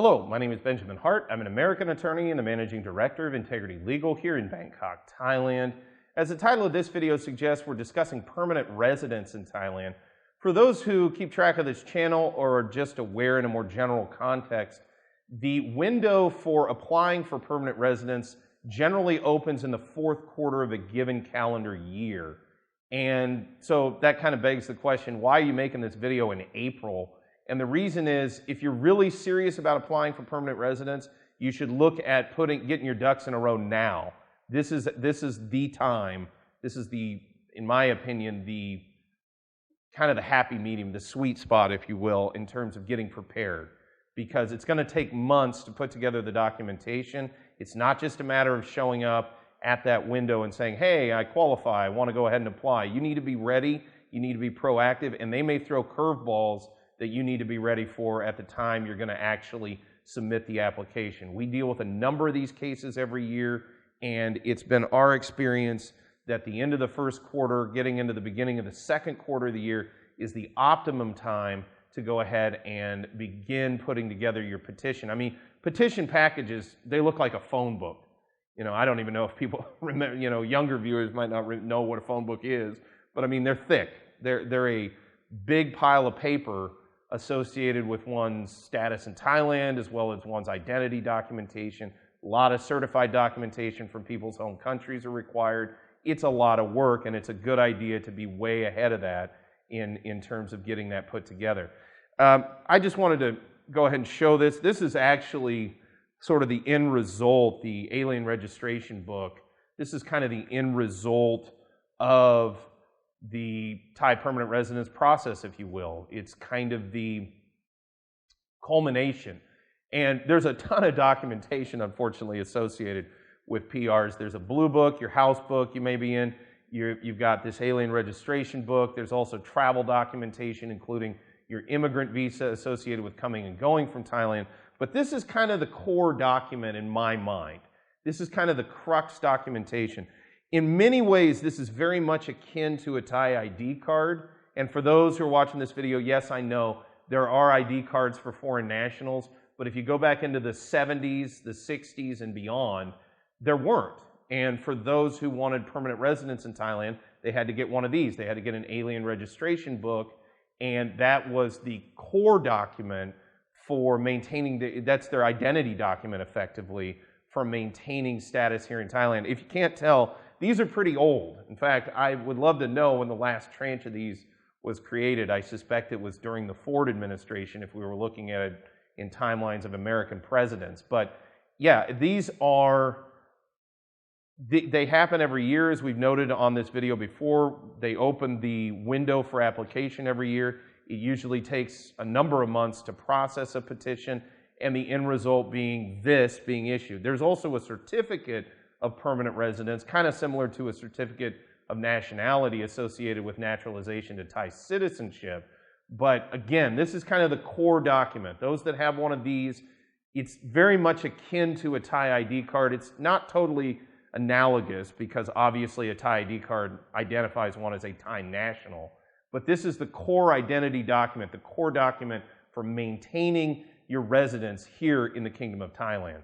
Hello, my name is Benjamin Hart. I'm an American attorney and the Managing Director of Integrity Legal here in Bangkok, Thailand. As the title of this video suggests, we're discussing permanent residence in Thailand. For those who keep track of this channel or are just aware in a more general context, the window for applying for permanent residence generally opens in the fourth quarter of a given calendar year. And so that kind of begs the question, why are you making this video in April? And the reason is, if you're really serious about applying for permanent residence, you should look at getting your ducks in a row now. This is the time. This is in my opinion, the kind of the happy medium, the sweet spot, if you will, in terms of getting prepared. Because it's going to take months to put together the documentation. It's not just a matter of showing up at that window and saying, hey, I qualify, I want to go ahead and apply. You need to be ready, you need to be proactive, and they may throw curveballs that you need to be ready for at the time you're going to actually submit the application. We deal with a number of these cases every year, and it's been our experience that the end of the first quarter, getting into the beginning of the second quarter of the year is the optimum time to go ahead and begin putting together your petition. I mean, petition packages, they look like a phone book. You know, I don't even know if people remember, you know, younger viewers might not know what a phone book is, but I mean, they're thick. They're a big pile of paper associated with one's status in Thailand, as well as one's identity documentation. A lot of certified documentation from people's home countries are required. It's a lot of work, and it's a good idea to be way ahead of that in terms of getting that put together. I just wanted to go ahead and show this. This is actually sort of the end result, the alien registration book. This is kind of the end result of the Thai permanent residence process, if you will. It's kind of the culmination. And there's a ton of documentation, unfortunately, associated with PRs. There's a blue book, your house book you may be in. You've got this alien registration book. There's also travel documentation, including your immigrant visa associated with coming and going from Thailand. But this is kind of the core document in my mind. This is kind of the crux documentation. In many ways, this is very much akin to a Thai ID card. And for those who are watching this video, yes, I know there are ID cards for foreign nationals, but if you go back into the 70s, the 60s, and beyond, there weren't. And for those who wanted permanent residence in Thailand, they had to get one of these. They had to get an alien registration book, and that was the core document for maintaining, that's their identity document, effectively, for maintaining status here in Thailand. If you can't tell, these are pretty old. In fact, I would love to know when the last tranche of these was created. I suspect it was during the Ford administration, if we were looking at it in timelines of American presidents. But yeah, these are, they happen every year, as we've noted on this video before. They open the window for application every year. It usually takes a number of months to process a petition, and the end result being this being issued. There's also a certificate of permanent residence, kind of similar to a certificate of nationality associated with naturalization to Thai citizenship. But again, this is kind of the core document. Those that have one of these, it's very much akin to a Thai ID card. It's not totally analogous because obviously a Thai ID card identifies one as a Thai national. But this is the core identity document, the core document for maintaining your residence here in the Kingdom of Thailand.